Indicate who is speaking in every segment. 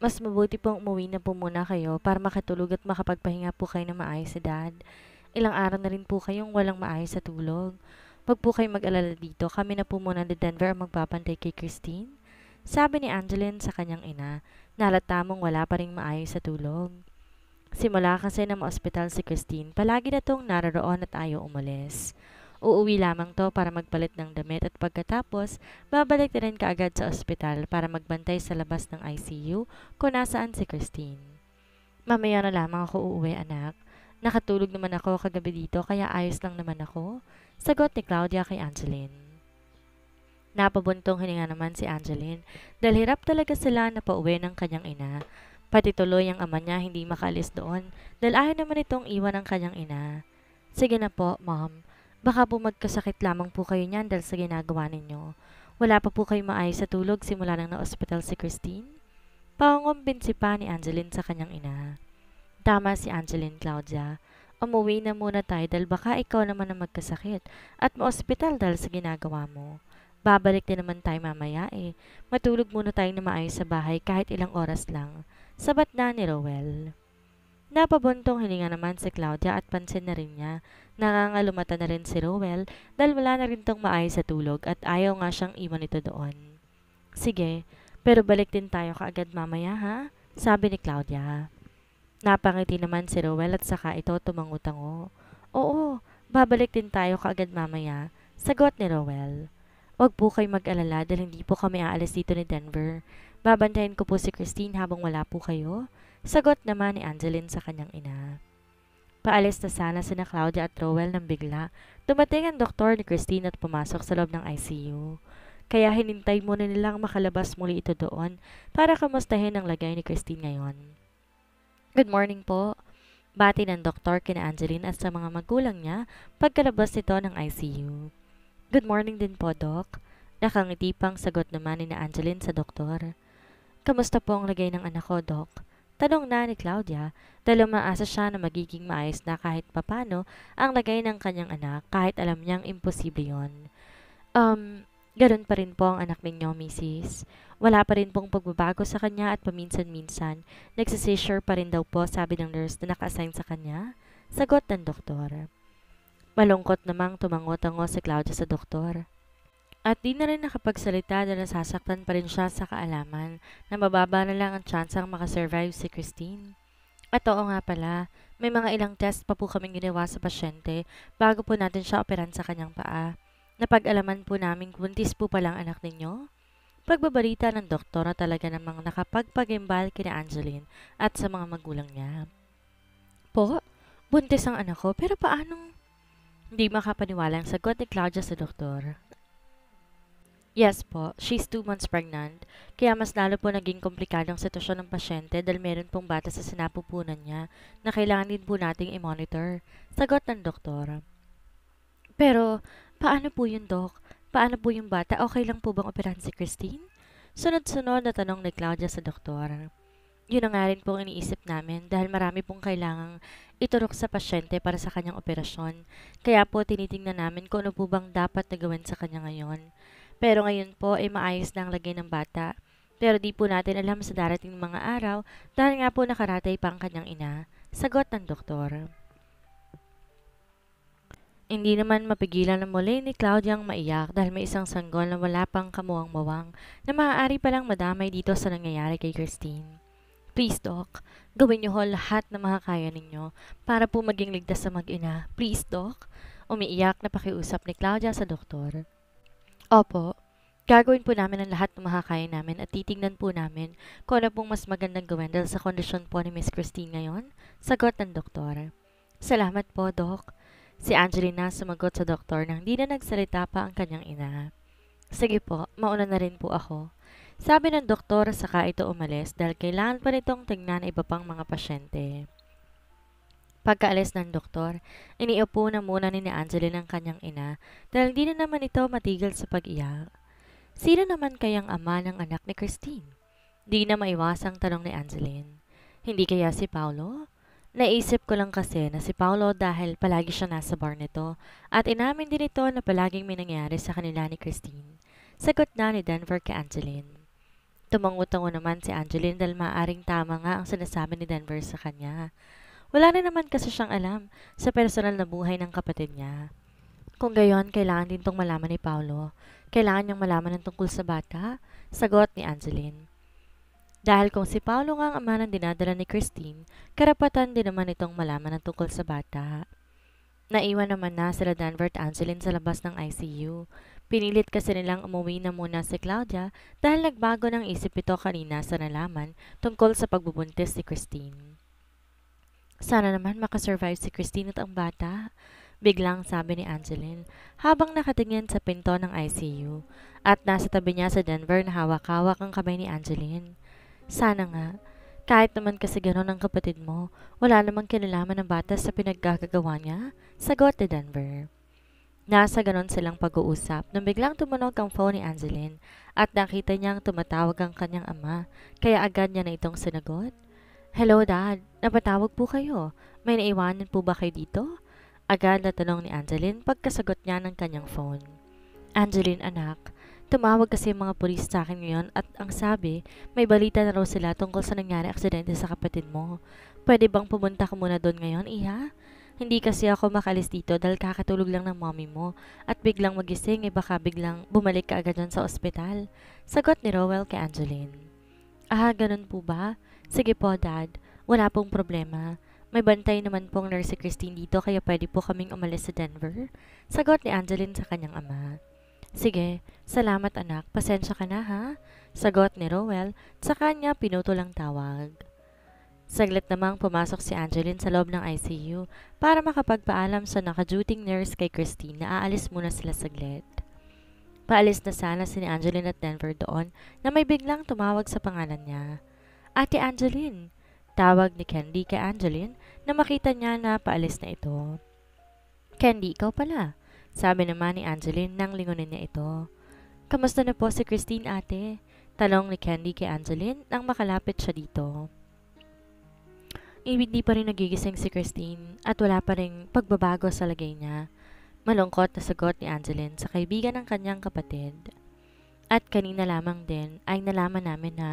Speaker 1: Mas mabuti pong umuwi na po muna kayo para makatulog at makapagpahinga po kayo ng maayos sa dad. Ilang araw na rin po kayong walang maayos sa tulog. Wag po kayong mag-alala dito, kami na po muna ni Denver ang magbabantay kay Christine. Sabi ni Angeline sa kanyang ina, nalata mong wala pa rin maayos sa tulog. Simula kasi na maospital si Christine, palagi na tong naroroon at ayaw umalis. Uuwi lamang to para magpalit ng damit at pagkatapos, babalik na rin kaagad sa ospital para magbantay sa labas ng ICU kung nasaan si Christine. Mamaya na lamang ako uuwi, anak. Nakatulog naman ako kagabi dito kaya ayos lang naman ako. Sagot ni Claudia kay Angeline. Napabuntong hininga naman si Angeline dahil hirap talaga sila na pauwi ng kanyang ina. Pati tuloy ang ama niya hindi makaalis doon dahil ayaw naman itong iwan ng kanyang ina. Sige na po, mom. Baka po magkasakit lamang po kayo niyan dahil sa ginagawa ninyo. Wala pa po kayo maayos sa tulog simula nang na-ospital si Christine? Pangungumbinsi pa ni Angeline sa kanyang ina. Tama si Angeline, Claudia. Umuwi na muna tayo dahil baka ikaw naman ang magkasakit at ma-ospital dahil sa ginagawa mo. Babalik din naman tayo mamaya eh. Matulog muna tayo na maayos sa bahay kahit ilang oras lang. Sabat na ni Rowell. Napabuntong hininga naman si Claudia at pansin na rin niya. Nangangalumata na rin si Rowell dahil wala na rin tong maayos sa tulog at ayaw nga siyang iwan ito doon. Sige, pero balik din tayo kaagad mamaya ha? Sabi ni Claudia. Napangiti naman si Rowell at saka ito tumangutango. Oo, babalik din tayo kaagad mamaya. Sagot ni Rowell. Huwag po kayo mag-alala dahil hindi po kami aalis dito ni Denver. Babantayan ko po si Christine habang wala po kayo. Sagot naman ni Angeline sa kanyang ina. Paalis na sana sina Claudia at Rowell nang bigla. Dumating ang doktor ni Christine at pumasok sa loob ng ICU. Kaya hinintay muna nilang makalabas muli ito doon para kamustahin ang lagay ni Christine ngayon. Good morning po. Bati ng doktor kina Angeline at sa mga magulang niya pagkalabas nito ng ICU. Good morning din po, Doc. Nakangiti pang sagot naman ni na Angeline sa doktor. Kamusta po ang lagay ng anak ko, Doc? Tanong na ni Claudia dahil umaasa siya na magiging maayos na kahit papano ang lagay ng kanyang anak kahit alam niyang imposible yon. Ganun pa rin po ang anak ninyo, Mrs. Wala pa rin pong pagbabago sa kanya at paminsan-minsan, nagsisisure pa rin daw po sabi ng nurse na naka-assign sa kanya. Sagot ng doktor. Malungkot namang tumango-tango si Claudia sa doktor. At di na rin nakapagsalita dahil nasasaktan pa rin siya sa kaalaman na mababa na lang ang tsansang makasurvive si Christine. At oo nga pala, may mga ilang test pa po kaming ginawa sa pasyente bago po natin siya operan sa kanyang paa. Napag-alaman po namin buntis po palang anak ninyo. Pagbabalita ng doktor na talaga namang nakapagpagimbal kina Angeline at sa mga magulang niya. Po, buntis ang anak ko pero paanong... Hindi makapaniwala ang sagot ni Claudia sa doktor. Yes po, she's 2 months pregnant. Kaya mas lalo po naging komplikado ang sitwasyon ng pasyente dahil meron pong bata sa sinapupunan niya na kailangan din po nating i-monitor. Sagot ng doktor. Pero, paano po yun, Doc? Paano po yung bata? Okay lang po bang operahan si Christine? Sunod-sunod na tanong ni Claudia sa doktor. Yun na nga rin pong iniisip namin dahil marami pong kailangang iturok sa pasyente para sa kanyang operasyon. Kaya po tinitingnan namin kung ano po bang dapat na gawin sa kanya ngayon. Pero ngayon po ay maayos na ang lagay ng bata. Pero di po natin alam sa darating mga araw dahil nga po nakaratay pa ang kanyang ina. Sagot ng doktor. Hindi naman mapigilan na muli ni Claudia ang maiyak dahil may isang sanggol na wala pang kamuwang-mawang na maaari palang madamay dito sa nangyayari kay Christine. Please, Doc. Gawin niyo ho lahat na makakaya ninyo para po maging ligtas sa mag-ina. Please, Doc. Umiiyak na pakiusap ni Claudia sa doktor. Opo. Gagawin po namin ang lahat na makakaya namin at titingnan po namin kung ano pong mas magandang gawin dahil sa kondisyon po ni Miss Christine ngayon. Sagot ng doktor. Salamat po, Doc. Si Angelina sumagot sa doktor nang di na nagsalita pa ang kanyang ina. Sige po, mauna na rin po ako. Sabi ng doktor saka ito umalis dahil kailangan pa nitong tingnan iba pang mga pasyente. Pagkaalis ng doktor, iniupo na muna ni Angeline ang kanyang ina dahil di na naman ito matigil sa pag-iyak. Sino naman kayang ama ng anak ni Christine? Di na maiwasang tanong ni Angeline. Hindi kaya si Paolo? Naisip ko lang kasi na si Paolo dahil palagi siya nasa bar nito at inamin din ito na palaging may nangyari sa kanila ni Christine. Sagot na ni Denver kay Angeline. Tumango-tango naman si Angeline dahil maaaring tama nga ang sinasabi ni Denver sa kanya. Wala rin naman kasi siyang alam sa personal na buhay ng kapatid niya. Kung gayon, kailangan din tong malaman ni Paolo. Kailangan niyang malaman ng tungkol sa bata, sagot ni Angeline. Dahil kung si Paolo nga ang ama ng dinadala ni Christine, karapatan din naman itong malaman ng tungkol sa bata. Naiwan naman na sila Denver at Angeline sa labas ng ICU. Pinilit kasi nilang umuwi na muna si Claudia dahil nagbago ng isip ito kanina sa nalaman tungkol sa pagbubuntis ni Christine. Sana naman makasurvive si Christine at ang bata, biglang sabi ni Angeline habang nakatingin sa pinto ng ICU at nasa tabi niya sa Denver na hawak-hawak ang kamay ni Angeline. Sana nga. Kahit naman kasi gano'n ang kapatid mo, wala namang kinalaman ng bata sa pinaggagawa niya, sagot ni Denver. Nasa ganon silang pag-uusap nang biglang tumunog ang phone ni Angeline at nakita niyang tumatawag ang kanyang ama, kaya agad niya na itong sinagot. Hello Dad, napatawag po kayo. May naiwanan po ba kayo dito? Agad na tanong ni Angeline pagkasagot niya ng kanyang phone. Angeline anak, tumawag kasi yung mga pulis sa akin ngayon at ang sabi, may balita na raw sila tungkol sa nangyari aksidente sa kapatid mo. Pwede bang pumunta ka muna doon ngayon, iha? Hindi kasi ako makalis dito dahil kakatulog lang ng mommy mo at biglang magising baka biglang bumalik ka agad dyan sa ospital. Sagot ni Rowell kay Angeline. Ah, ganun po ba? Sige po, Dad. Wala pong problema. May bantay naman pong nurse si Christine dito kaya pwede po kaming umalis sa Denver. Sagot ni Angeline sa kanyang ama. Sige, salamat anak. Pasensya ka na ha? Sagot ni Rowell, sa kanya pinutol ang tawag. Saglit namang pumasok si Angeline sa loob ng ICU para makapagpaalam sa naka-duty nurse kay Christine na aalis muna sila saglit. Paalis na sana si Angeline at Denver doon na may biglang tumawag sa pangalan niya. Ate Angeline! Tawag ni Candy kay Angeline na makita niya na paalis na ito. Candy, ikaw pala. Sabi naman ni Angeline nang lingunin niya ito. Kamusta na po si Christine ate? Tanong ni Candy kay Angeline nang makalapit siya dito. Hindi pa rin nagigising si Christine at wala pa rin pagbabago sa lagay niya. Malungkot na sagot ni Angeline sa kaibigan ng kanyang kapatid. At kanina lamang din ay nalaman namin na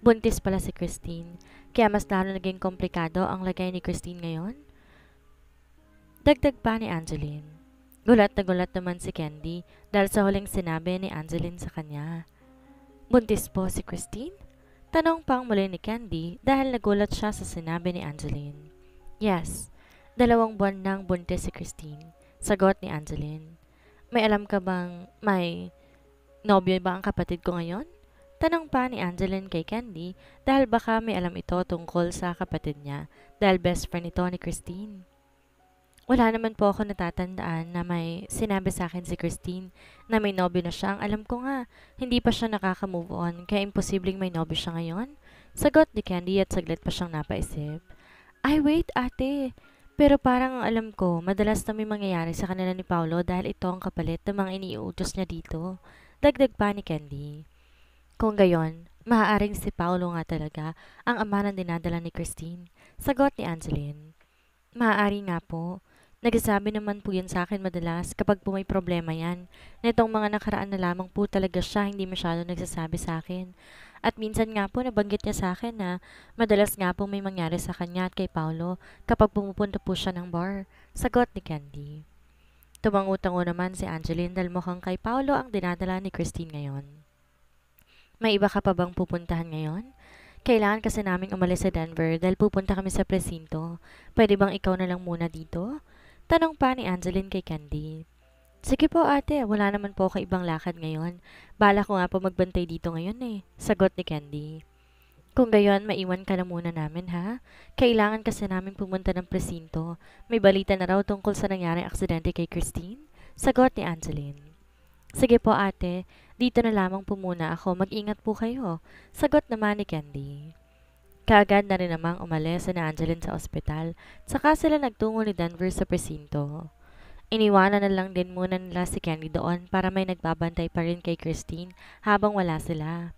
Speaker 1: buntis pala si Christine kaya mas lalo naging komplikado ang lagay ni Christine ngayon. Dagdag pa ni Angeline. Gulat na gulat naman si Candy dahil sa huling sinabi ni Angeline sa kanya. Buntis po si Christine? Tanong pang muli ni Candy dahil nagulat siya sa sinabi ni Angeline. Yes, 2 buwan nang buntis si Christine, sagot ni Angeline. May alam ka bang may nobyo ba ang kapatid ko ngayon? Tanong pa ni Angeline kay Candy dahil baka may alam ito tungkol sa kapatid niya dahil best friend ito ni Christine. Wala naman po ako natatandaan na may sinabi sa akin si Christine na may nobyo na siya. Ang alam ko nga, hindi pa siya nakaka-move on kaya imposibleng may nobyo siya ngayon. Sagot ni Candy at saglit pa siyang napaisip. Ay wait ate, pero parang ang alam ko, madalas na may mangyayari sa kanila ni Paolo dahil ito ang kapalit ng mga iniuutos niya dito. Dagdag pa ni Candy. Kung gayon, maaaring si Paolo nga talaga ang ama ng dinadala ni Christine. Sagot ni Angeline. Maaari nga po. Nagsasabi naman po yan sa akin madalas kapag po may problema yan. Nitong mga nakaraan na lamang po talaga siya hindi masyado nagsasabi sa akin. At minsan nga po nabanggit niya sa akin na madalas nga po may mangyari sa kanya at kay Paolo kapag pumupunta po siya ng bar. Sagot ni Candy. Tumango-tango naman si Angeline dahil mukhang kay Paolo ang dinadala ni Christine ngayon. May iba ka pa bang pupuntahan ngayon? Kailangan kasi naming umalis sa Denver dahil pupunta kami sa presinto. Pwede bang ikaw na lang muna dito? Tanong pa ni Angeline kay Candy. Sige po ate, wala naman po ako ibang lakad ngayon. Bala ko nga po magbantay dito ngayon Sagot ni Candy. Kung gayon, maiwan ka na muna namin ha? Kailangan kasi namin pumunta ng presinto. May balita na raw tungkol sa nangyaring aksidente kay Christine? Sagot ni Angeline. Sige po ate, dito na lamang po muna ako. Mag-ingat po kayo. Sagot naman ni Candy. Kaagad na rin namang umalis na Angeline sa ospital, saka sila nagtungo ni Denver sa presinto. Iniwanan na lang din muna nila si Candy doon para may nagbabantay pa rin kay Christine habang wala sila.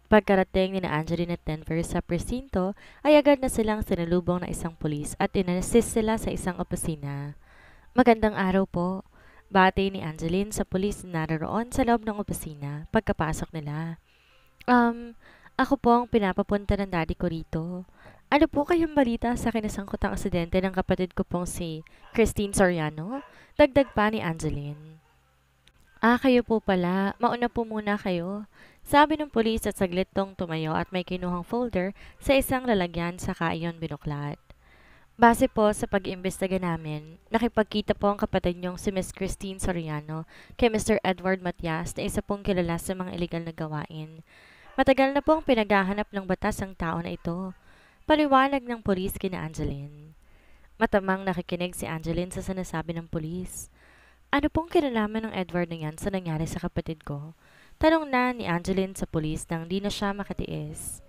Speaker 1: Pagkarating ni Angeline at Denver sa presinto, ay agad na silang sinalubong na isang pulis at inassist sila sa isang opisina. Magandang araw po. Bati ni Angeline sa pulis na naroon sa loob ng opisina pagkapasok nila. Um, ako po ang pinapapunta ng daddy ko rito. Ano po kayong balita sa kinasangkutang aksidente ng kapatid ko pong si Christine Soriano? Dagdag pa ni Angeline. Ah, kayo po pala. Mauna po muna kayo. Sabi ng pulis at saglit tong tumayo at may kinuhang folder sa isang lalagyan saka iyon binuklat. Base po sa pag-iimbestiga namin, nakipagkita po ang kapatid niyong si Miss Christine Soriano kay Mr. Edward Matias na isa pong kilala sa mga iligal na gawain. Matagal na po ang pinaghahanap ng batas ang tao na ito. Paliwanag ng pulis kina Angeline. Matamang nakikinig si Angeline sa sinasabi ng pulis. Ano pong kinalaman ng Edward na yan sa nangyari sa kapatid ko? Tanong na ni Angeline sa pulis nang di na siya makatiis.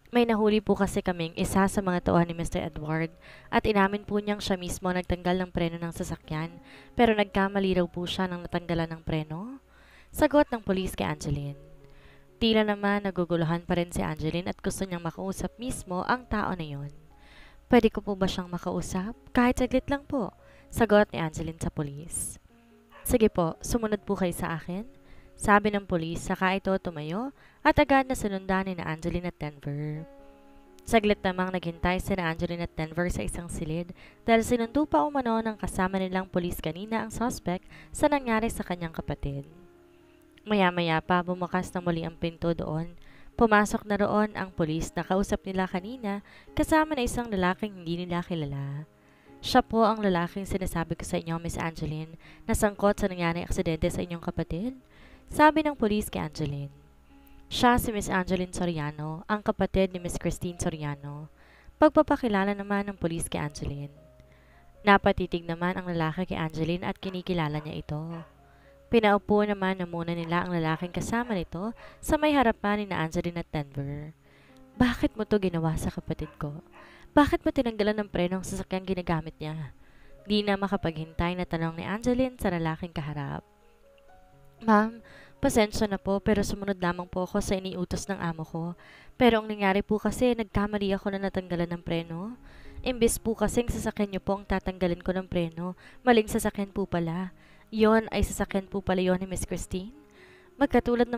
Speaker 1: May nahuli po kasi kaming isa sa mga tauhan ni Mr. Edward at inamin po niyang siya mismo nagtanggal ng preno ng sasakyan pero nagkamali raw po siya nang natanggalan ng preno. Sagot ng pulis kay Angeline. Tila naman naguguluhan pa rin si Angeline at gusto niyang makausap mismo ang tao na yon. Pwede ko po ba siyang makausap? Kahit saglit lang po. Sagot ni Angeline sa pulis. Sige po, sumunod po kayo sa akin. Sabi ng pulis, saka ito tumayo at agad na sinundan ni na Angeline at Denver. Saglit namang naghintay si na Angeline at Denver sa isang silid dahil sinundo pa umano ng kasama nilang pulis kanina ang suspect sa nangyari sa kanyang kapatid. Maya-maya pa bumukas na muli ang pinto doon. Pumasok na roon ang pulis na kausap nila kanina kasama na isang lalaking hindi nila kilala. Siya po ang lalaking sinasabi ko sa inyo, Miss Angeline, na sangkot sa nangyaring aksidente sa inyong kapatid. Sabi ng pulis kay Angeline. Siya si Miss Angeline Soriano, ang kapatid ni Miss Christine Soriano. Pagpapakilala naman ng pulis kay Angeline. Napatitig naman ang lalaki kay Angeline at kinikilala niya ito. Pinaupo naman na muna nila ang lalaking kasama nito sa may harapan ni na Angeline at Denver. Bakit mo to ginawa sa kapatid ko? Bakit mo tinanggalan ng preno ang sasakyang ginagamit niya? Di na makapaghintay na tanong ni Angeline sa lalaking kaharap. Ma'am, pasensya na po pero sumunod lamang po ako sa iniutos ng amo ko. Pero ang nangyari po kasi nagkamali ako na natanggalan ng preno. Imbes po kasing sasakyan niyo po ang tatanggalin ko ng preno, maling sasakyan po pala. Yon ay sasakyan po pala yon ni Miss Christine. Magkatulad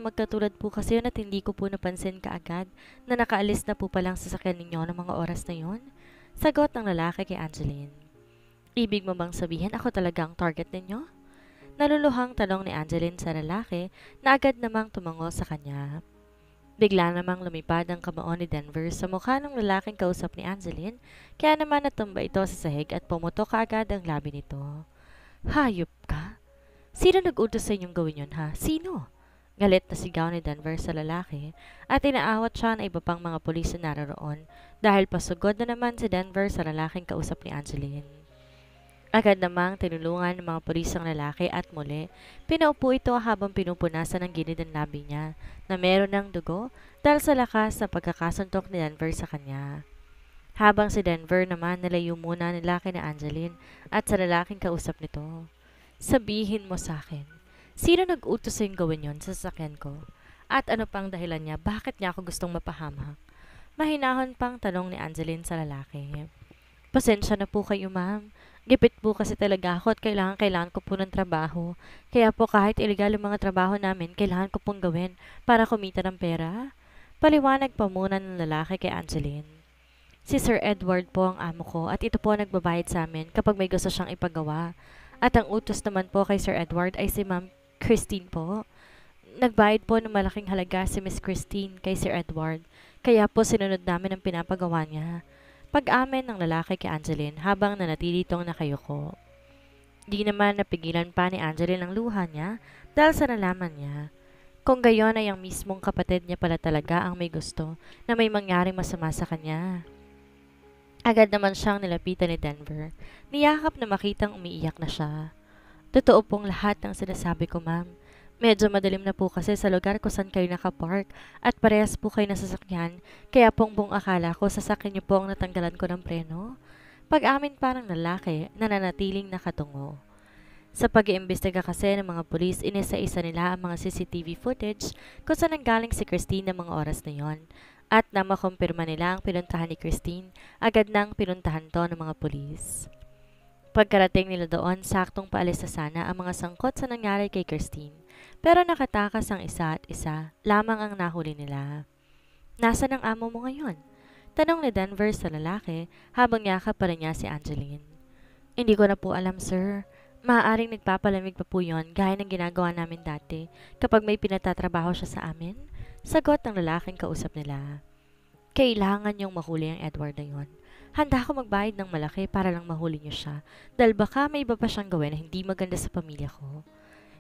Speaker 1: po kasi yun at hindi ko po napansin kaagad na nakaalis na po palang sasakyan ninyo ng mga oras na yon. Sagot ng lalaki kay Angeline. Ibig mo bang sabihin ako talaga ang target ninyo? Naluluhang tanong ni Angeline sa lalaki na agad namang tumango sa kanya. Bigla namang lumipad ang kamao ni Denver sa mukha ng lalaking kausap ni Angeline kaya naman natumba ito sa sahig at pumutok kaagad ang labi nito. Hayop ka? Sino nag-utos sa inyong gawin yun ha? Sino? Galit na sigaw ni Denver sa lalaki at inaawat siya ng iba pang mga pulis na naroon dahil pasugod na naman si Denver sa lalaking kausap ni Angeline. Agad namang tinulungan ng mga pulis ang lalaki at muli, pinaupo ito habang pinupunasan ng gilid ng labi niya na meron ng dugo dahil sa lakas na pagkakasuntok ni Denver sa kanya. Habang si Denver naman nalayo muna nila kina Angeline at sa lalaking kausap nito. Sabihin mo sa akin, sino nag-utos sa'yong gawin yon sa sasakyan ko? At ano pang dahilan niya bakit niya ako gustong mapahamak? Mahinahon pang tanong ni Angeline sa lalaki. Pasensya na po kayo ma'am. Gipit po kasi talaga ako at kailangan ko po ng trabaho. Kaya po kahit illegal ang mga trabaho namin, kailangan ko pong gawin para kumita ng pera. Paliwanag pa muna ng lalaki kay Angeline. Si Sir Edward po ang amo ko at ito po ang nagbabayad sa amin kapag may gusto siyang ipagawa. At ang utos naman po kay Sir Edward ay si Ma'am Christine po. Nagbayad po ng malaking halaga si Miss Christine kay Sir Edward, kaya po sinunod namin ang pinapagawa niya. Pag-amin ng lalaki kay Angeline habang nanatili itong nakayuko. Di naman napigilan pa ni Angeline ang luha niya dahil sa nalaman niya. Kung gayon ay ang mismong kapatid niya pala talaga ang may gusto na may mangyaring masama sa kanya. Agad naman siyang nilapitan ni Denver. Niyakap na makitang umiiyak na siya. Totoo pong lahat ng sinasabi ko, ma'am. Medyo madilim na po kasi sa lugar kung saan kayo nakapark at parehas po kayo nasasakyan, kaya pong buong akala ko sasakyan niyo po ang natanggalan ko ng preno. Pag-amin parang lalaki na nanatiling nakatungo. Sa pag-iimbestiga kasi ng mga pulis, inisa-isa nila ang mga CCTV footage kung saan nanggaling si Christine ng mga oras na yon. At na makumpirma nila ang pinuntahan ni Christine, agad nang pinuntahan to ng mga pulis. Pagkarating nila doon, saktong paalis na sana ang mga sangkot sa nangyari kay Christine. Pero nakatakas ang isa at isa, lamang ang nahuli nila. Nasaan ang amo mo ngayon? Tanong ni Denver sa lalaki habang yakap pa rin niya si Angeline. Hindi ko na po alam, sir. Maaaring nagpapalamig pa po yon gaya ng ginagawa namin dati kapag may pinatatrabaho siya sa amin. Sagot ng lalaking kausap nila. Kailangan niyong mahuli ang Edward na yon. Handa ako magbayad ng malaki para lang mahuli niyo siya dahil baka may iba pa siyang gawin na hindi maganda sa pamilya ko.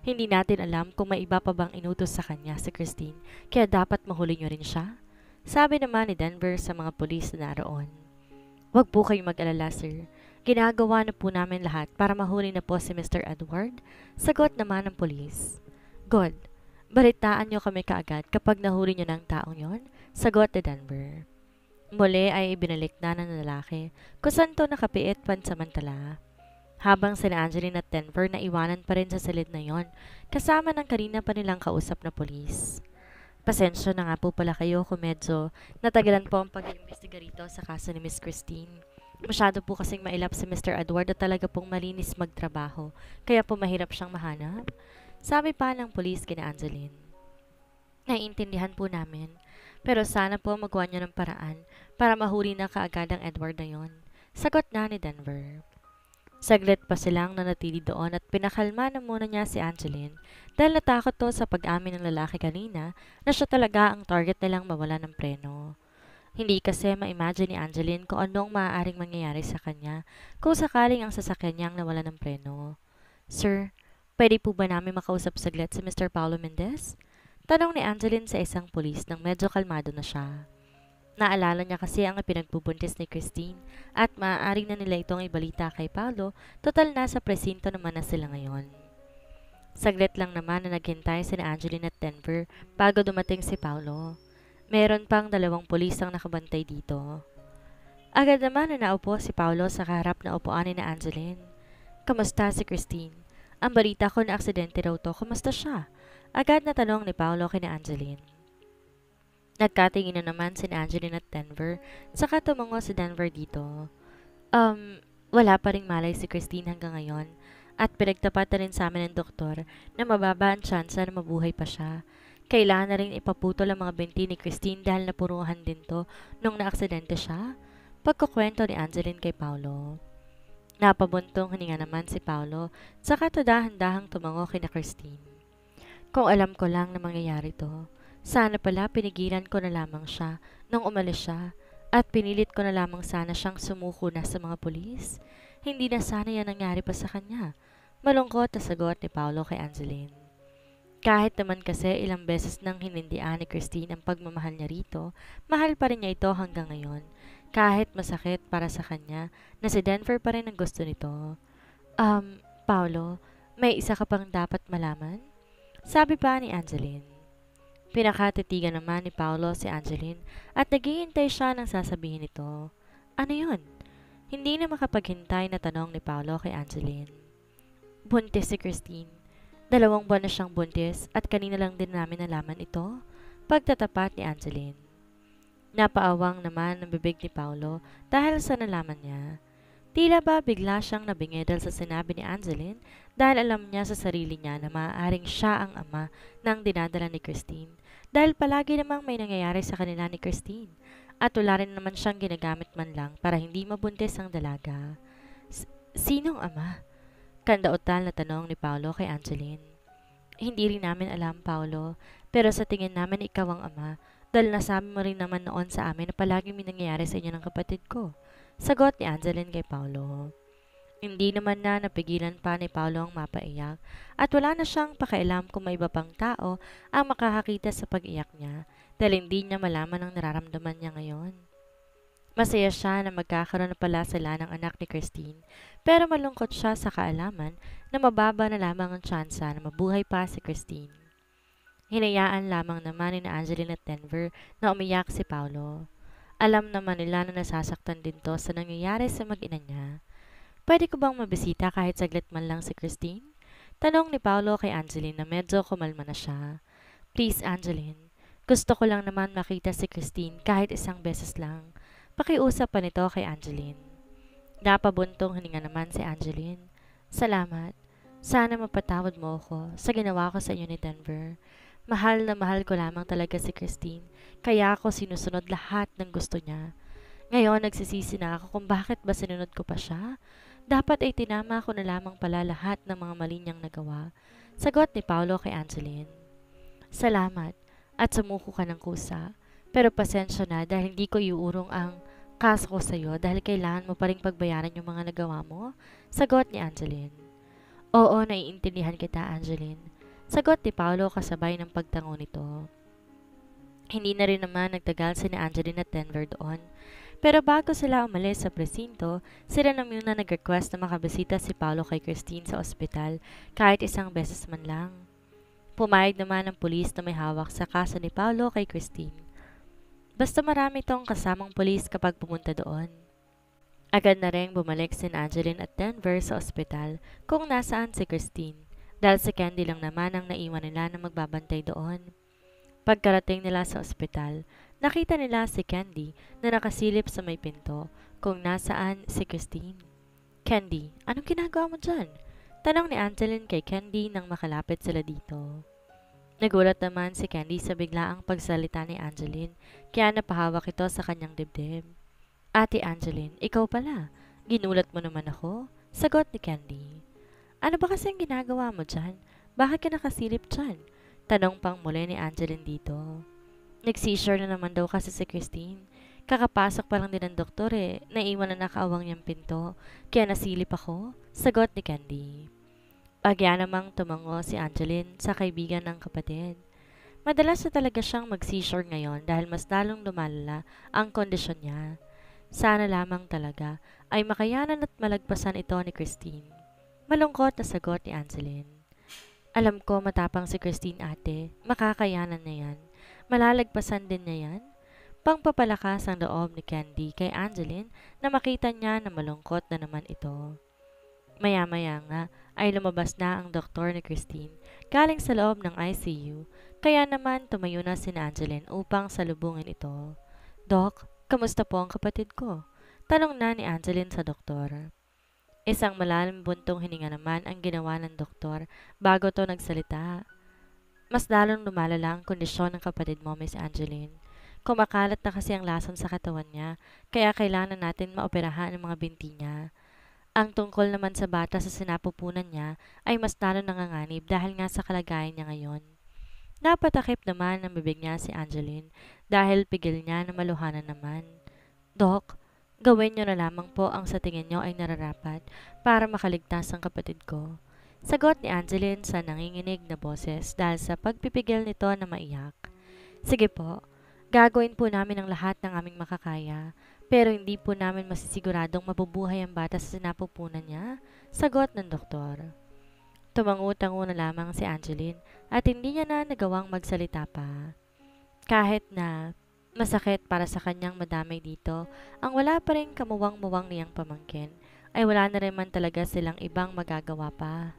Speaker 1: Hindi natin alam kung may iba pa bang inutos sa kanya si Christine kaya dapat mahuli niyo rin siya. Sabi naman ni Denver sa mga pulis na naroon. Huwag po kayong mag-alala, sir. Ginagawa na po namin lahat para mahuli na po si Mr. Edward. Sagot naman ng pulis. Good. Balitaan niyo kami kaagad kapag nahuli niyo ng taong yon. Sagot ni Denver. Muli ay ibinalik na ng lalaki kung saan to nakapiit pansamantala. Habang sina Angeline at Denver na iwanan pa rin sa silid na yon, kasama ng kanina pa nilang kausap na pulis. Pasensya na nga po pala kayo kung medyo natagalan po ang pag-iimbestiga rito sa kaso ni Miss Christine. Masyado po kasing mailap si Mr. Edward at talaga pong malinis magtrabaho, kaya po mahirap siyang mahanap. Sabi pa ng pulis kina Angeline. Naiintindihan po namin, pero sana po magawa niyo ng paraan para mahuli na kaagad ang Edward na yon. Sagot na ni Denver. Saglit pa silang nanatili doon at pinakalma na muna niya si Angeline dahil natakot to sa pag-amin ng lalaki kanina na siya talaga ang target nilang mawala ng preno. Hindi kasi ma-imagine ni Angeline kung anong maaaring mangyayari sa kanya kung sakaling ang sasakyan niyang nawala ng preno. Sir, pwede po ba namin makausap saglit si Mr. Paulo Mendez? Tanong ni Angeline sa isang pulis nang medyo kalmado na siya. Naalala niya kasi ang pinagbubuntis ni Christine at maaaring na nila itong ibalita kay Paulo, total nasa presinto naman na sila ngayon. Saglit lang naman na naghintay si Angeline at Denver bago dumating si Paulo. Meron pang 2 pulis ang nakabantay dito. Agad naman na naupo si Paulo sa kaharap na upuan ni Angeline. Kamusta si Christine? Ang balita ko na aksidente raw to, kamusta siya? Agad na tanong ni Paulo kina Angeline. Nagkatingin na naman si Angeline at Denver, saka tumango si Denver dito. Wala pa ring malay si Christine hanggang ngayon at pinagtapat na rin sa amin ng doktor na mababa ang tsansa na mabuhay pa siya. Kailangan na rin ipaputol ang mga binti ni Christine dahil napuruhan din to nung naaksidente siya. Pagkukwento ni Angeline kay Paulo. Napabuntong hininga naman si Paulo, saka to dahan-dahang tumango kina Christine. Kung alam ko lang na mangyayari to, sana pala pinigilan ko na lamang siya nung umalis siya at pinilit ko na lamang sana siyang sumuko na sa mga pulis. Hindi na sana yan nangyari pa sa kanya. Malungkot na sagot ni Paulo kay Angeline. Kahit naman kasi ilang beses nang hinindian ni Christine ang pagmamahal niya rito, mahal pa rin niya ito hanggang ngayon. Kahit masakit para sa kanya na si Denver pa rin ang gusto nito. Paulo, may isa ka pang dapat malaman? Sabi pa ni Angeline. Pinakatitigan naman ni Paulo si Angeline at naghihintay siya ng sasabihin nito. Ano yun? Hindi na makapaghintay na tanong ni Paulo kay Angeline. Buntis si Christine. 2 buwan na siyang buntis at kanina lang din namin nalaman ito. Pagtatapat ni Angeline. Napaawang naman ang bibig ni Paulo dahil sa nalaman niya. Tila ba bigla siyang nabingi dahil sa sinabi ni Angeline dahil alam niya sa sarili niya na maaaring siya ang ama ng dinadala ni Christine dahil palagi namang may nangyayari sa kanila ni Christine at wala rin naman siyang ginagamit man lang para hindi mabuntis ang dalaga. Sinong ama? Kandautal na tanong ni Paulo kay Angeline. Hindi rin namin alam, Paulo, pero sa tingin namin ikaw ang ama dahil nasabi mo rin naman noon sa amin na palagi may nangyayari sa inyo ng kapatid ko. Sagot ni Angeline kay Paulo. Hindi naman na napigilan pa ni Paulo ang mapaiyak at wala na siyang pakialam kung may iba pang tao ang makakakita sa pag-iyak niya dahil hindi niya malaman ang nararamdaman niya ngayon. Masaya siya na magkakaroon na pala sila ng anak ni Christine, pero malungkot siya sa kaalaman na mababa na lamang ang tsansa na mabuhay pa si Christine. Hinayaan lamang naman ni Angeline at Denver na umiyak si Paulo. Alam naman nila na nasasaktan din to sa nangyayari sa mag-ina niya. Pwede ko bang mabisita kahit saglit man lang si Christine? Tanong ni Paulo kay Angeline na medyo kumalma na siya. Please, Angeline, gusto ko lang naman makita si Christine kahit isang beses lang. Pakiusap pa nito kay Angeline. Napabuntong hininga naman si Angeline. Salamat. Sana mapatawad mo ako sa ginawa ko sa inyo ni Denver. Mahal na mahal ko lamang talaga si Christine, kaya ako sinusunod lahat ng gusto niya. Ngayon nagsisisi na ako kung bakit ba sinunod ko pa siya. Dapat ay tinama ko na lamang pala lahat ng mga mali niyang nagawa. Sagot ni Paolo kay Angeline. Salamat at sumuko ka ng kusa. Pero pasensya na dahil hindi ko iuurong ang kaso ko sa'yo dahil kailangan mo pa rin pagbayaran yung mga nagawa mo. Sagot ni Angeline. Oo, naiintindihan kita, Angeline. Sagot ni Paolo kasabay ng pagtango nito. Hindi na rin naman nagtagal si ni Angeline at Denver doon. Pero bago sila umalis sa presinto, sila na muna nag-request na makabisita si Paolo kay Christine sa ospital kahit isang beses man lang. Pumayag naman ang pulis na may hawak sa kaso ni Paolo kay Christine. Basta marami tong kasamang pulis kapag pumunta doon. Agad na rin bumalik si Angeline at Denver sa ospital kung nasaan si Christine dahil si Candy lang naman ang naiwan nila na magbabantay doon. Pagkarating nila sa ospital, nakita nila si Candy na nakasilip sa may pinto kung nasaan si Christine. Candy, anong ginagawa mo dyan? Tanong ni Angeline kay Candy nang makalapit sila dito. Nagulat naman si Candy sa biglaang pagsalita ni Angeline kaya napahawak ito sa kanyang dibdib. Ate Angeline, ikaw pala. Ginulat mo naman ako? Sagot ni Candy. Ano ba kasi ang ginagawa mo dyan? Bakit ka nakasilip dyan? Tanong pang muli ni Angeline dito. Nag-seizure na naman daw kasi si Christine. Kakapasok pa lang din ng doktor naiwan na nakaawang niyang pinto, kaya nasilip ako. Sagot ni Candy. Bagya namang tumango si Angeline sa kaibigan ng kapatid. Madalas na talaga siyang mag-seizure ngayon dahil mas lalong lumalala ang kondisyon niya. Sana lamang talaga ay makayanan at malagpasan ito ni Christine. Malungkot na sagot ni Angeline. Alam ko matapang si Christine ate, makakayanan niya yan. Malalagpasan din niya yan. Pangpapalakas ang loob ni Candy kay Angeline na makita niya na malungkot na naman ito. Maya-maya nga ay lumabas na ang doktor ni Christine galing sa loob ng ICU, kaya naman tumayo na si Angeline upang salubungin ito. Doc, kamusta po ang kapatid ko? Tanong na ni Angeline sa doktor. Isang malalim buntong hininga naman ang ginawa ng doktor bago to nagsalita. Mas lalong lumalala ang kondisyon ng kapatid mo, Miss Angeline. Kumakalat na kasi ang lason sa katawan niya, kaya kailangan natin maoperahan ang mga binti niya. Ang tungkol naman sa bata sa sinapupunan niya ay mas lalo nanganganib dahil nga sa kalagayan niya ngayon. Napatakip naman ang bibig niya si Angeline dahil pigil niya na maluhanan naman. Dok, gawin niyo na lamang po ang sa tingin niyo ay nararapat para makaligtas ang kapatid ko. Sagot ni Angeline sa nanginginig na boses dahil sa pagpipigil nito na maiyak. Sige po, gagawin po namin ang lahat ng aming makakaya, pero hindi po namin masisiguradong mabubuhay ang bata sa sinapupunan niya. Sagot ng doktor. Tumangu-tango na lamang si Angeline at hindi niya na nagawang magsalita pa. Kahit na masakit para sa kanyang madamay dito, ang wala pa rin kamuwang-muwang niyang pamangkin, ay wala na rin man talaga silang ibang magagawa pa.